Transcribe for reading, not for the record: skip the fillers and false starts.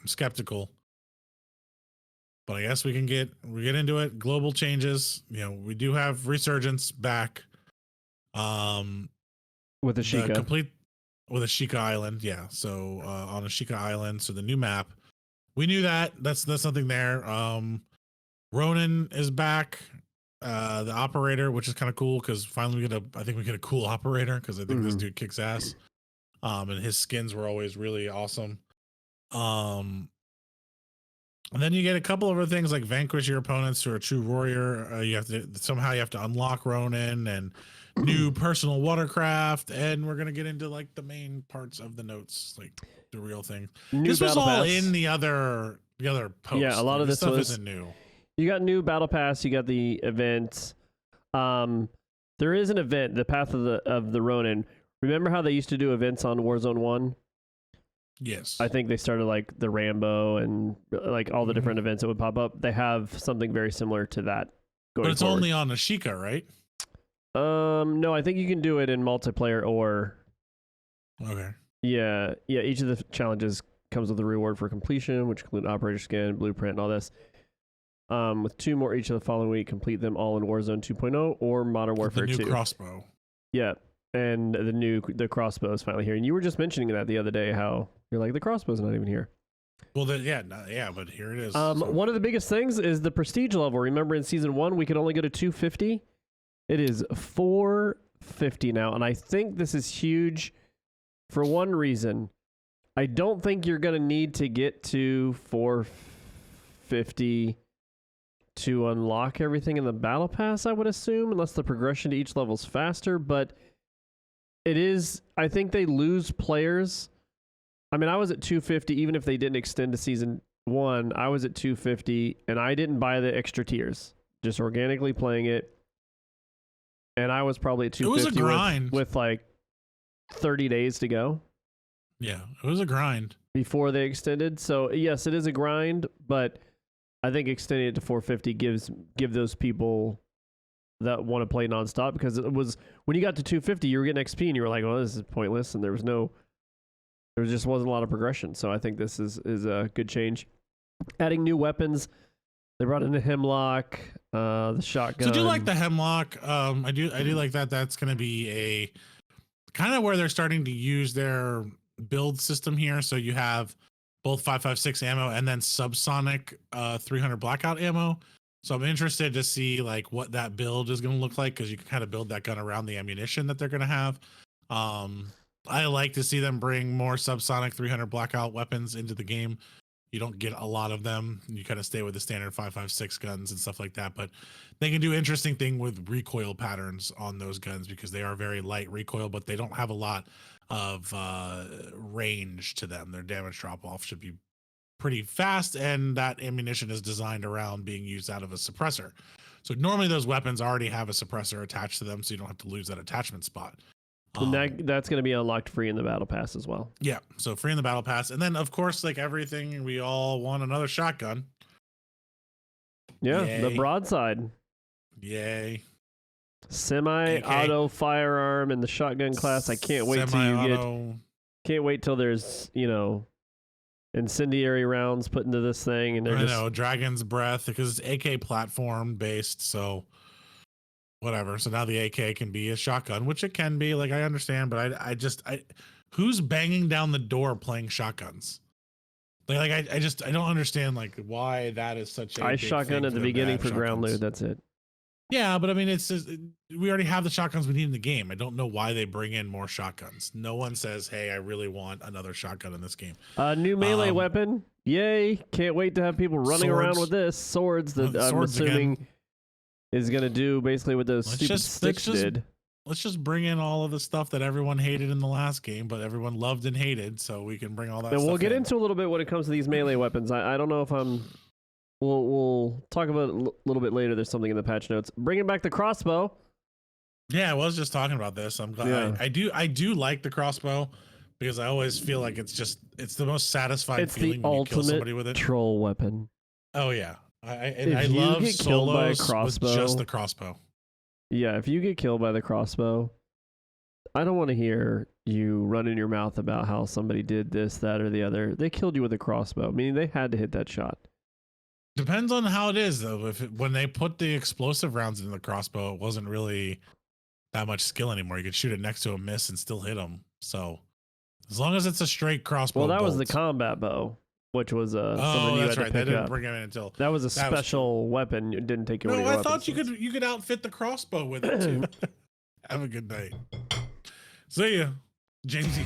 skeptical. But I guess we get into it. Global changes. We do have Resurgence back. With Ashika. Complete with Ashika Island, yeah. So on Ashika Island, so the new map. We knew that. That's something there. Ronan is back. The operator, which is kind of cool because finally we get a cool operator because I think this dude kicks ass. And his skins were always really awesome. And then you get a couple of other things like vanquish your opponents who are a true warrior. You have to unlock Ronan and new personal watercraft, and we're gonna get into like the main parts of the notes, like the real thing. This was all in the other post. Yeah, a lot of this stuff was isn't new. You got new battle pass. You got the events. There is an event, the Path of the Ronin. Remember how they used to do events on Warzone 1? Yes. I think they started like the Rambo and like all the different events that would pop up. They have something very similar to that going But it's forward. only on Ashika, right? No, I think you can do it in multiplayer or... Okay. Yeah, each of the challenges comes with a reward for completion, which include operator skin, blueprint, and all this. With 2 more each of the following week, complete them all in Warzone 2.0 or Modern Warfare 2. The new crossbow. Yeah, and the crossbow is finally here. And you were just mentioning that the other day, how you're like, the crossbow's not even here. Well, but here it is. One of the biggest things is the prestige level. Remember in Season 1, we could only go to 250? It is 450 now, and I think this is huge for one reason. I don't think you're going to need to get to 450 to unlock everything in the battle pass, I would assume, unless the progression to each level is faster, but it is, I think they lose players. I mean, I was at 250, even if they didn't extend to Season 1, I was at 250, and I didn't buy the extra tiers, just organically playing it. And I was probably at 250 it was a grind. With like 30 days to go. Yeah, it was a grind. Before they extended. So, yes, it is a grind, but I think extending it to 450 give those people that want to play nonstop, because it was, when you got to 250, you were getting XP and you were like, oh, this is pointless, and there just wasn't a lot of progression. So I think this is a good change. Adding new weapons. They brought in the Hemlock, the shotgun. So do you like the Hemlock? I do like that. That's going to be a kind of where they're starting to use their build system here. So you have both 5.56 ammo and then subsonic 300 blackout ammo. So I'm interested to see like what that build is going to look like, because you can kind of build that gun around the ammunition that they're going to have. I like to see them bring more subsonic 300 blackout weapons into the game. You don't get a lot of them. You kind of stay with the standard 5.56 guns and stuff like that, but they can do interesting thing with recoil patterns on those guns, because they are very light recoil, but they don't have a lot of range to them. Their damage drop off should be pretty fast, and that ammunition is designed around being used out of a suppressor. So normally those weapons already have a suppressor attached to them, so you don't have to lose that attachment spot. And that's going to be unlocked free in the battle pass as well. Yeah, so free in the battle pass. And then, of course, like everything, we all want another shotgun. Yeah, Yay. The broadside. Yay. Semi-auto firearm in the shotgun class. I can't wait till there's, incendiary rounds put into this thing. And I know, Dragon's Breath, because it's AK platform based, so... whatever. So now the AK can be a shotgun, which it can be. Like, I understand, but I who's banging down the door playing shotguns? I don't understand like why that is such a. I shotgun at the beginning for ground loot. That's it. Yeah, but I mean, it's just, we already have the shotguns we need in the game. I don't know why they bring in more shotguns. No one says, "Hey, I really want another shotgun in this game." New melee weapon. Yay! Can't wait to have people running around with this swords that I'm assuming. Again. Is going to do basically what those stupid sticks did. Let's just bring in all of the stuff that everyone hated in the last game, but everyone loved and hated, so we can bring all that stuff. We'll get into a little bit when it comes to these melee weapons. I don't know if we'll talk about it a little bit later. There's something in the patch notes. Bringing back the crossbow. Yeah, I was just talking about this. I'm glad. Yeah. I do like the crossbow, because I always feel like it's the most satisfying feeling when you kill somebody with it. It's the ultimate troll weapon. Oh, yeah. I love solos with just the crossbow. Yeah, if you get killed by the crossbow, I don't want to hear you run in your mouth about how somebody did this, that, or the other. They killed you with a crossbow. Meaning they had to hit that shot. Depends on how it is though. When they put the explosive rounds in the crossbow, it wasn't really that much skill anymore. You could shoot it next to a miss and still hit them. So as long as it's a straight crossbow. Well, that was the bolt. combat bow, which was something Oh, you that's had right. to They pick didn't up. bring it in until. That was a that was special weapon. It didn't take away. No, your I weapon thought you slots. could outfit the crossbow with it too. Have a good night. See ya, Jamesy.